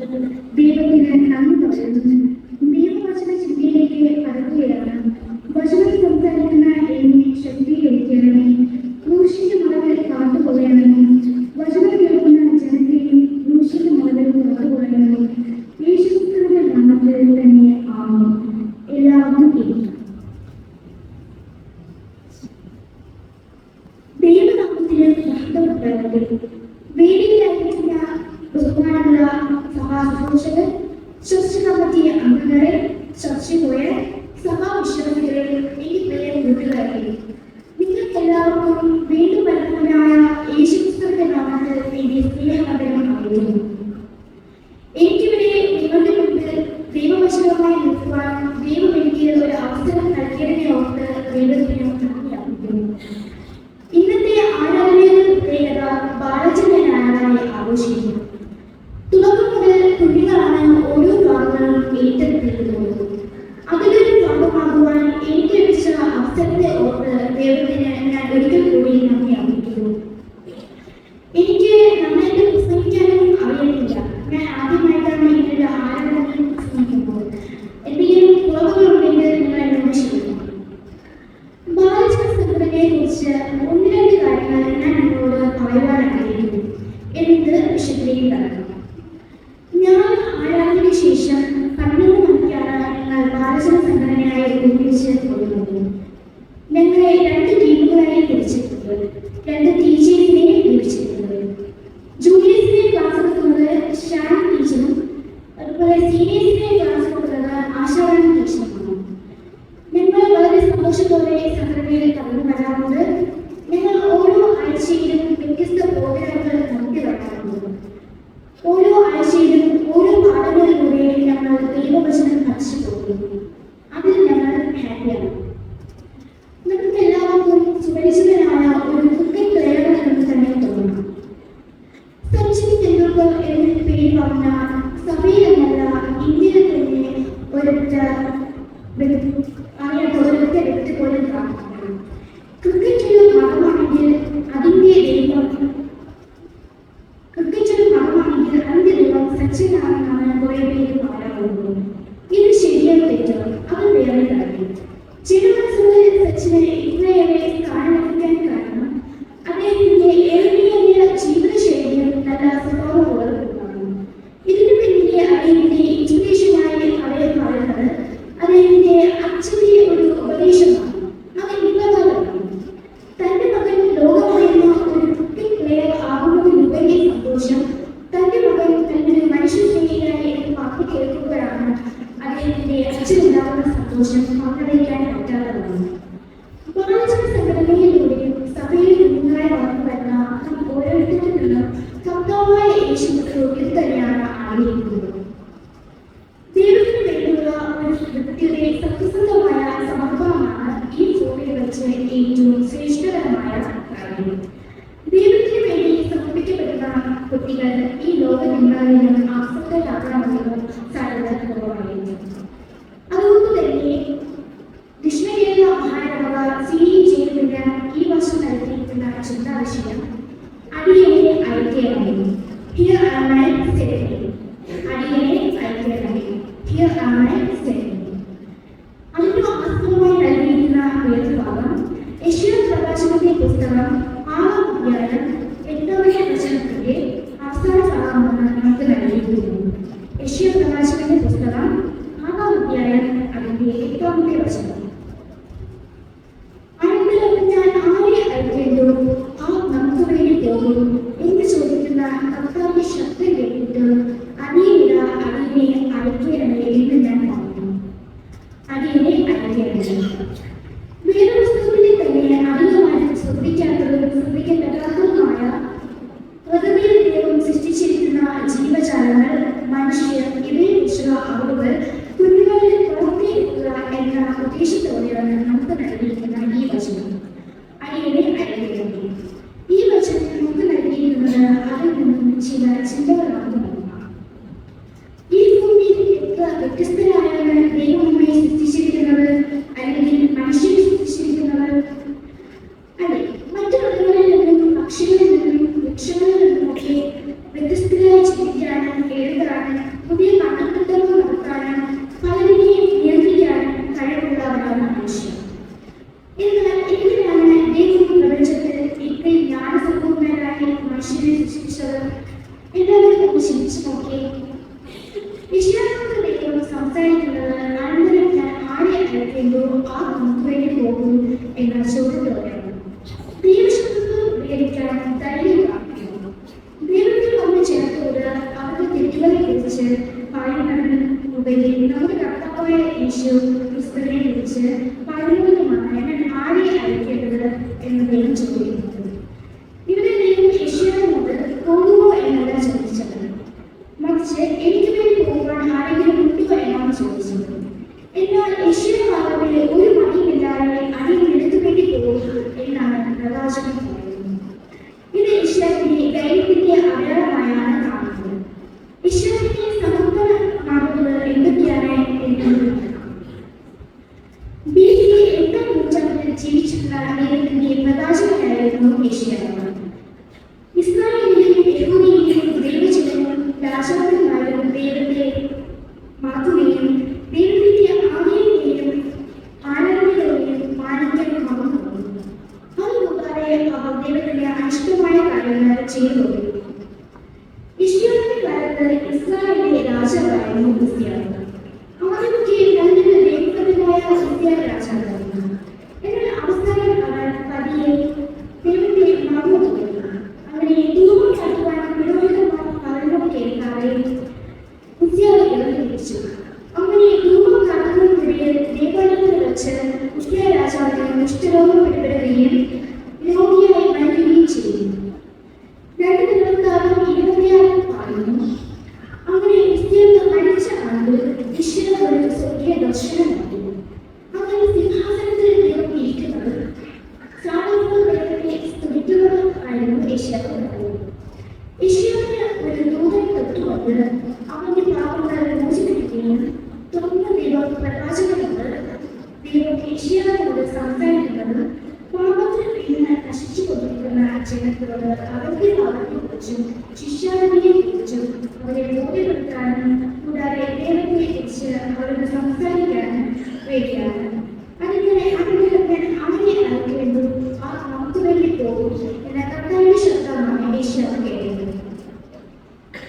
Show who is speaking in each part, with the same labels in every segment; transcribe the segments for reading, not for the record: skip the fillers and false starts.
Speaker 1: ദൈവത്തിന് നന്ദി പറയുന്നു. ദൈവവചന ചിന്തയിലേക്ക് കടക്കുകയാണ്. വചനം സംസാരിക്കുന്ന എന്നെ ശക്തീകരിക്കണമേ. ക്രൂശിന്റെ മറവിൽ കാത്തുകൊള്ളണമേ. വചനം കേൾക്കുന്ന ജനത്തെയും ക്രൂശിന്റെ മറവിൽ കാത്തുകൊള്ളണമേ. യേശുക്രിസ്തുവിന്റെ നാമത്തിൽ തന്നെ ആമേൻ. എല്ലാവർക്കും ഇരിക്കാം. ദൈവനാമത്തിന് മഹത്വം ഉണ്ടാകട്ടെ. വേദിയിലായിരിക്കുന്ന ബഹുമാനമുള്ള സഭാശുശ്രൂഷകർ, ചർച്ച കമ്മിറ്റി അംഗങ്ങളെ, ചർച്ചകളെ, സഭാവിശ്വാസികളെ, എനിക്ക് പ്രിയ കൂട്ടുകാരെ, നിങ്ങൾക്ക് എല്ലാവർക്കും വീണ്ടും വരുന്നവനായ യേശുക്രിസ്തുവിന്റെ നാമത്തിൽ എന്റെ സ്നേഹവന്ദനം അറിയിക്കുന്നു. എനിക്കിവിടെ നിങ്ങളുടെ മുൻപിൽ ദൈവവചനവുമായി നിൽക്കുവാൻ ദൈവം എനിക്ക് ഒരു അവസരം നൽകിയതിനെ ഓർത്ത് ദൈവത്തിന് നന്ദി അർപ്പിക്കുന്നു. ഇന്നത്തെ ആരാധനയുടെ പ്രത്യേകത ബാലജനനായി ആഘോഷിക്കുന്നു. തുടക്കം മുതൽ കുഞ്ഞുങ്ങളാണ് ഓരോ ഭാഗങ്ങളും ഏറ്റെടുത്തിരിക്കുന്നത്. അതിലൊരു ഭാഗമാകുവാൻ എനിക്ക് ലഭിച്ച അവസരത്തെ ഓർത്ത് ദൈവത്തിന് ഞാൻ ഒരിക്കൽ കൂടി നന്ദി അർപ്പിക്കുന്നു. എനിക്ക് നന്നായിട്ട് പ്രസംഗിക്കാനും അറിയുന്നില്ല. ഞാൻ ആദ്യമായിട്ടാണ് ഇങ്ങനെ ആരാധനയിൽ പ്രസംഗിക്കുന്നത്. എന്തെങ്കിലും കുറവുകളുണ്ടെങ്കിൽ നിങ്ങൾ എന്നോട് ക്ഷമിക്കണം. ബാലജന സംഘടനയെ കുറിച്ച് ഒന്ന് രണ്ട് കാര്യങ്ങൾ ഞാൻ നിങ്ങളോട് പറയുവാൻ ആഗ്രഹിക്കുന്നു. എന്നിട്ട് വിശദീകരിച്ച് കിടക്കണം. ഞാൻ ആരാധനയ്ക്ക് ശേഷം 12 മണിക്കാണ് ഞങ്ങൾ ബാലജന സംഘടനയായി ഒരുമിച്ച് പോകുന്നത്. ഞങ്ങളെ 2 ടീമുകളായി തിരിച്ചിട്ടുണ്ട്. 2 ടീച്ചേഴ്സിനെ ലഭിച്ചിട്ടുണ്ട്. ജൂനിയേഴ്സിനെ ക്ലാസ് എടുക്കുന്നത് ഷാൻ ടീച്ചറും അതുപോലെ സീനിയേഴ്സിനെ ക്ലാസ് കൊടുക്കുന്നത് ആശാറാണി ടീച്ചറുമാണ്. ഞങ്ങൾ വളരെ സന്തോഷത്തോടെ സംഘടനയിൽ കടന്നു വരാറുണ്ട്. ഞങ്ങൾ ഓരോ ആഴ്ചയിലും വ്യത്യസ്ത പ്രോഗ്രാമുകൾ നടത്തി വരാറുണ്ട്. ഓരോ ആഴ്ചയിലും ഓരോ പാഠങ്ങളിലൂടെ ഞങ്ങൾ ദൈവവചനം പഠിച്ചു പോകുന്നു. അതിൽ ഞങ്ങൾ ഹാപ്പിയാണ്. നമുക്ക് എല്ലാവർക്കും സുപരിചിതനായ ഒരു ക്രിക്കറ്റ് പ്ലെയർ എന്ന് തന്നെ തോന്നുന്നു. സച്ചിൻ തെണ്ടുൽക്കർ എന്ന പേര് പറഞ്ഞ സഭയിലെന്നല്ല ഇന്ത്യയിൽ തന്നെ ഒരൊറ്റ അറിയാത്ത ഒരൊറ്റ വ്യക്തി പോലും കാണുന്നു. ക്രിക്കറ്റിന്റെ ഭാഗമാണെങ്കിൽ അതിന്റെ ദൈവം സച്ചിനാണെന്നാണ് കുറെ പേര് പറയാറുള്ളത്. ഇത് ശരിയായി തെറ്റോ? അത് വേറെ കാര്യം. ചില മനസ്സുകളിൽ സച്ചിനെ ഇത്രയേറെ സ്ഥാനമെത്തിക്കാൻ കാരണം അദ്ദേഹത്തിന്റെ ഏറിയ ജീവിതശൈലിയും നല്ല സ്വഭാവമുള്ളതാണ്. ഇതിനു പിന്നിലെ അദ്ദേഹത്തിന്റെ ഇൻസ്പിറേഷനായി അദ്ദേഹം പറയുന്നത് അദ്ദേഹത്തിന്റെ അച്ഛന്റെ ഒരു ഉപദേശമാണ്. അത് ഇന്നതാണ്. തന്റെ മകൻ ലോകമറിയുന്ന ഒരു ക്രിക്കറ്റ് പ്ലെയർ ആകുന്നതിലുപരി സന്തോഷം തന്റെ മകൻ തന്റെ മനുഷ്യസ്നേഹിയായി എന്ന് വാക്ക് കേൾക്കുമ്പോഴാണ് അദ്ദേഹത്തിന്റെ അച്ഛനുണ്ടാകുന്ന സന്തോഷം പങ്കെടുക്കാൻ പറ്റാത്തതാണ്. ബാലജന സംഘടനയിലൂടെയും സഭയിൽ കുഞ്ഞുങ്ങളെ വളർന്നു വരുന്ന നാം ഓരോരുത്തരിൽ നിന്നും കർത്താവായ യേശുക്രിസ്തു ഇത് തന്നെയാണ് ആഗ്രഹിക്കുന്നത്. ദൈവത്തിന് വേണ്ടിയുള്ള ഒരു വ്യക്തിയുടെ സത്യസന്ധമായ സമർപ്പണമാണ് ഈ ഭൂമിയിൽ വെച്ച് ഏറ്റവും ശ്രേഷ്ഠകരമായ കാര്യം. ദൈവത്തിന് വേണ്ടി സമർപ്പിക്കപ്പെടുന്ന കുട്ടികൾ ഈ ലോകമെമ്പാടും ആസക്തരാകാനുള്ള സാധ്യത കുറവായിരുന്നു. അതുകൊണ്ട് തന്നെ ദക്ഷിണകേരള മഹാനഗര CEJ ഈ വർഷം നൽകിയിരിക്കുന്ന ചിന്താവിഷയം അടിയനെ ഐക്യമായിരുന്നു. Here am I standing. അടിയനെ ഐക്യമായിരുന്നു. Here am I standing. അതിന് ആസ്പദമായി നൽകിയിരിക്കുന്ന വേദഭാഗം യെശയ്യാ പ്രവാചകന്റെ പുസ്തകം 6-ാം അധ്യായം 8-ാമത്തെ വചനത്തിന്റെ അവസാന ഭാഗമാണ് നമുക്ക് നൽകിയിരിക്കുന്നത്. യെശയ്യാ പ്രവാചകന്റെ പുസ്തകം 6-ാം അധ്യായം അതിന്റെ 8-ാമത്തെ വചനം. അനന്തരം ഞാൻ ആരെ അയക്കേണ്ടോ ആ നമുക്ക് വേണ്ടി പോകും എന്ന് ചോദിക്കുന്ന കർത്താവിന്റെ ശബ്ദം കേട്ടിട്ട് അടിയനിട അടിയനെ അയക്കണമേ എന്ന് ഞാൻ പറഞ്ഞു. അടിയനെ അയക്കണമേ. വേദപുസ്തകത്തിലെ തന്നെ അധികമായിട്ട് ശ്രദ്ധിക്കാത്തതും ശ്രദ്ധിക്കപ്പെടാത്തതുമായ പ്രകൃതിയിൽ ദൈവം സൃഷ്ടിച്ചിരിക്കുന്ന ജീവജാലങ്ങൾ, മനുഷ്യർ ഇവയെക്കുറിച്ചുള്ള അറിവുകൾ കുഞ്ഞുങ്ങളിൽ പ്രവർത്തിയെടുക്കുക എന്ന ഉദ്ദേശത്തോടെയാണ് നമുക്ക് നൽകിയിരിക്കുന്ന ഈ വചനം. അടിയനെ അയക്കണമേ. ഈ വചനം നമുക്ക് നൽകിയിരിക്കുന്നത് അതിൽ നിന്നും ചില ചിന്തകളാണ്. ഈ ഭൂമിയിൽ എത്ര വ്യത്യസ്തരായാണ് ദൈവം നമ്മെ സൃഷ്ടിച്ചിരിക്കുന്നത്, അല്ലെങ്കിൽ മനുഷ്യനെ സൃഷ്ടിച്ചിരിക്കുന്നത്. അതെ, മറ്റു മൃഗങ്ങളിൽ നിന്നും പക്ഷികളിൽ നിന്നും വൃക്ഷങ്ങളിൽ നിന്നുമൊക്കെ വ്യത്യസ്തരായി ചിന്തിക്കാനും എഴുതാനും കുറിച്ച് പറയുന്നതിനുപരി നമ്മുടെ കർത്താവായ യേശു ക്രിസ്തുവിനെ കുറിച്ച് പറയുന്നതുമാണ് ഞാൻ ആരെ അയക്കേണ്ടത് എന്ന് ദൈവം ചോദിക്കുന്നത്. ഇവിടെ ദൈവം യേശുവിനോട് പോകുമോ എന്നല്ല ചോദിച്ചത്, മറിച്ച് എനിക്ക് വേണ്ടി പോകുവാൻ ആരെങ്കിലും ഉണ്ടോ എന്നാണ് ചോദിച്ചത്. എന്നാൽ യേശുവിന്റെ വാക്കുകളിൽ ഒരു മടിയില്ലാതെ അടിയിൽ എടുത്തു വേണ്ടി പോകുക എന്നാണ് പ്രവാചകൻ പറയുന്നത്. ഇത് യേശുവിന്റെ ധൈര്യത്തിന്റെ അടയാളമായാണ് കാണുന്നത്. യേശുവിന്റെ സമർപ്പണ മാർഗങ്ങൾ എന്തൊക്കെയാണ് എന്ന് BC 8ാം നൂറ്റാണ്ടിൽ ജീവിച്ചിരുന്ന ദൈവത്തിന്റെ പ്രവാചകനായിരുന്നു യേശയ്യാവ്. ഇസ്രായേലിലെയും യഹൂദയിലെയും ദൈവജനവും രാജാക്കന്മാരും ദൈവത്തെ മാറ്റുകയും ദൈവത്തിന്റെ ആലയങ്ങളെയും ആരാധനകളെയും മാനിക്കാൻ മറന്നു. അതുകൂടാതെ അവർ ദൈവത്തിന്റെ അനിഷ്ടമായ കാര്യങ്ങൾ ചെയ്തു. യെശയ്യാവിന്റെ കാലത്ത് ഇസ്രായേലിലെ രാജാവായിരുന്നു ഉസ്സിയാവ്. ആദ്യമൊക്കെ നല്ലൊരു ദൈവഭക്തനായ ഉസ്സിയാവ് രാജാവായിരുന്നു. എന്നാൽ അവസാനം അവർ പതിയെ ദൈവത്തെ മറന്നു തുടങ്ങി. അങ്ങനെ ധൂപം കാട്ടുവാൻ പുരോഹിതന്മാർ പറയുന്നത് കേൾക്കാതെ ഉസ്സിയാവ് ഇറങ്ങി തിരിച്ചു. അങ്ങനെ ധൂപം കാട്ടുന്നതിനിടയിൽ ദേവാലയത്തിൽ വെച്ച് ഉസ്സിയാ രാജാവിന് കുഷ്ഠരോഗം പിടിപെടുകയും രോഗിയായി മരിക്കുകയും ചെയ്തു. 2 ദിവസക്കാലം 26 പാടുന്നു. അങ്ങനെ ഉസ്സിയാവ് മരിച്ച ആണ്ട് ഈശ്വര ഒരു സ്വർഗീയ ദർശനം നൽകി. അങ്ങനെ സിംഹാസനത്തിൽ ദൈവം ഇരിക്കുന്നത് സാധാരണ ദൈവത്തെ സ്തുതിക്കുന്നതും ആയിരുന്നു യേശയ്യാവ്. യേശയ്യാവിന് ഒരു ദൂതൻ തൊട്ടുകൊണ്ട് അവന്റെ പാപങ്ങൾ മോചിപ്പിക്കുകയും തുറന്ന ദൈവം പ്രവാചകനോട് ദൈവം യേശയ്യാവിനോട് സംസാരിക്കുന്നത് പാപത്തിൽ നിന്ന് നശിച്ചു കൊണ്ടിരിക്കുന്ന ജനത്തോട് അവരുടെ പാപത്തെക്കുറിച്ചും ശിഷ്യാവിനെക്കുറിച്ചും അവരെ ബോധ്യപ്പെടുത്താനും കൂടാതെ ദൈവത്തെ കുറിച്ച് അവരോട് സംസാരിക്കാനും വേണ്ടിയാണ്. അതിങ്ങനെ അവരെ അയക്കേണ്ടു ആ നമുക്ക് വേണ്ടി പോകും എന്ന കർത്താവിന്റെ ശബ്ദമാണ് യേശയ്യാവ് കേട്ടത്.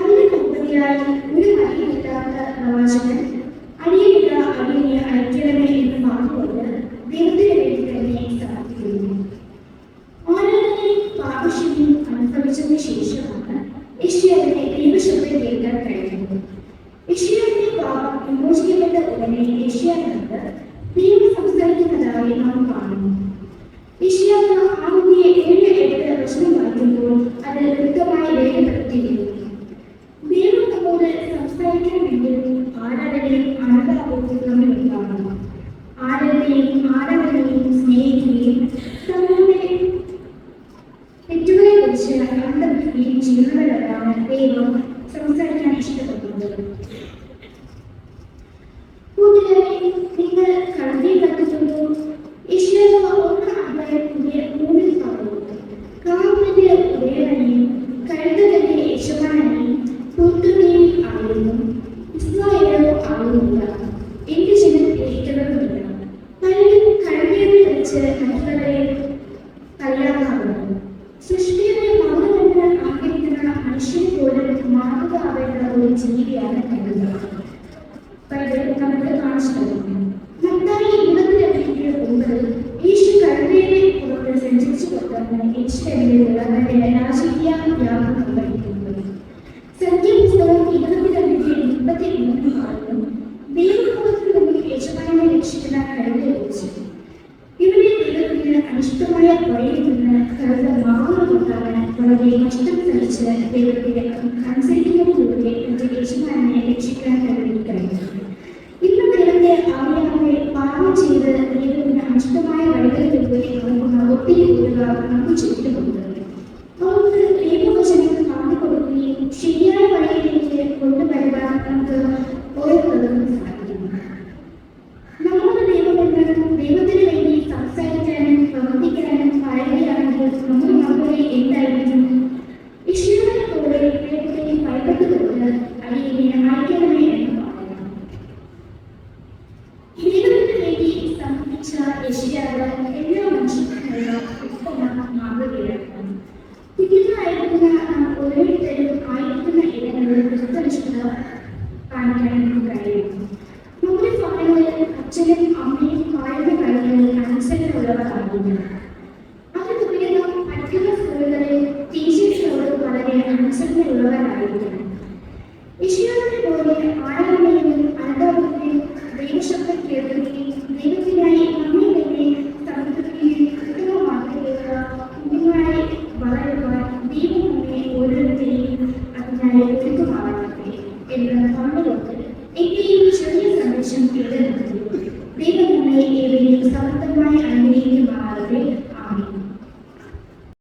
Speaker 1: അതിന് മുമ്പതിയായി ഒരു മടിയില്ലാത്ത പ്രവാചകൻ അടിയനെ അയക്കണമേ എന്ന് പറഞ്ഞുകൊണ്ട് ദൈവത്തിന് വേണ്ടി തന്നെ സാധിക്കുന്നു. ആരാധനയും പാപശുദ്ധിയും അനുഭവിച്ചതിന് ശേഷമാണ് യേശയ്യാവിനെ ദൈവശബ്ദം കേൾക്കാൻ കഴിയുന്നത്. യേശയ്യാവിന്റെ പാപം വിമോചിക്കപ്പെട്ട ഉടനെ യേശയ്യാവിനോട് ദൈവം സംസാരിക്കുന്നതായി നാം കാണുന്നു. യേശയ്യാവ് ആദ്യ 7 വചനം വായിക്കുമ്പോൾ അത് വ്യക്തമായി രേഖപ്പെടുത്തിയിരിക്കുന്നു. ദൈവം നമ്മോട് സംസാരിക്കണമെങ്കിൽ ആരാധനയും അനുതാപവും നമ്മളുണ്ടാകണം. ആരാധനയും സ്നേഹിക്കുകയും തങ്ങളുടെ തെറ്റുകളെ കുറിച്ച് കണ്ടെത്തുകയും ചെയ്യുന്നവരാണ് ദൈവം സംസാരിക്കാൻ ഇഷ്ടപ്പെടുന്നത്. കൂട്ടുകാരെ, നിങ്ങൾ കഴുതി കത്തുന്നു. യേശയ്യാവ് 1:3 പറയുന്നു, കാവലിന്റെ ഉടയവനെയും കഴുതകളുടെ യജമാനനെയും പുത്രനെയും ആയിരുന്നു ഇസ്രായേലോ ആകുന്നില്ല, എന്റെ ജനം ഗ്രഹിക്കുന്നതുമില്ല. പലരും കഴുതയെ വെച്ച് മറ്റുള്ളവരെ കളിയാക്കാറുണ്ട്. സൃഷ്ടിയുടെ മൗനമെന്ന് ആഗ്രഹിക്കുന്ന മനുഷ്യനെ പോലും മാതൃകാവേണ്ട ഒരു ജീവിയാണ് കഴുത. ബൈബിൾ നമുക്ക് കാണിച്ചു തരുന്നു. മത്തായി 22:9 യേശു കഴുതയുടെ പുറത്ത് സഞ്ചരിച്ചു കൊണ്ടാണ് യെരൂശലേമിലുള്ള തന്റെ രാജകീയ യാത്ര നിർവഹിക്കുന്നത്. സംഖ്യാപുസ്തകം 22:33 പറയുന്നു, ദൈവഭവത്തിൽ നിന്ന് യജമാനനെ രക്ഷിക്കുന്ന കഴുതയെക്കുറിച്ച്. ഇവിടെ ദൈവത്തിന് അനിഷ്ടമായ വഴിയിൽ നിന്ന് കഴുത മാറുകൊണ്ടാണ് വളരെ നഷ്ടം സഹിച്ച് ദൈവത്തെ അനുസരിക്കുന്നതിലൂടെ തന്റെ യജമാനെ രക്ഷിക്കാൻ കഴിയുന്നത്. ഇന്ന് ദൈവത്തെ അറിയാതെ പാപം ചെയ്ത് ദൈവത്തിന് അനിഷ്ടമായ വഴികളിലൂടെ നടക്കുന്ന ഒത്തിരി കൂട്ടുകാർ നമുക്ക് ചുറ്റുമുണ്ട്. അവർക്ക് ദൈവവചനം കാണിക്കൊടുക്കുകയും ശരിയായ വഴിയിലേക്ക് കൊണ്ടുവരുവാൻ നമുക്ക് ഓരോരുത്തർക്കും സാധിക്കും. നമ്മുടെ ദൈവത്തിന് വേണ്ടി സംസാരിക്കാനും പ്രവർത്തിക്കാനും പറയുകയാണെങ്കിൽ നമ്മുടെ മക്കളെ എന്തായിരിക്കും? യേശുവിനെ പോലെ ദൈവത്തെ ഭയപ്പെട്ടുകൊണ്ട് അടിയനെ അയക്കണമേ എന്ന് പറയുന്നു. ദൈവത്തിന് വേണ്ടി സംബന്ധിച്ച യേശയ്യാവ് എല്ലാ മനുഷ്യർക്കുമുള്ള ഉത്തമ മാതൃകയാണ്. തിരിച്ചായിരിക്കുന്ന ഓരോരുത്തരും ആയിരിക്കുന്ന ഇടങ്ങളിൽ ക്രിസ്തുനിഷ്ഠ കാണിക്കാൻ നമുക്ക് കഴിയും. നമ്മുടെ ഭവനങ്ങളിൽ അച്ഛനും അമ്മയും പറയുന്ന കാര്യങ്ങളിൽ അനുസരണമുള്ളവരാകുന്നു. അതുപോലെ പഠിക്കുന്ന സ്കൂളുകളിൽ ടീച്ചേഴ്സിനോട് വളരെ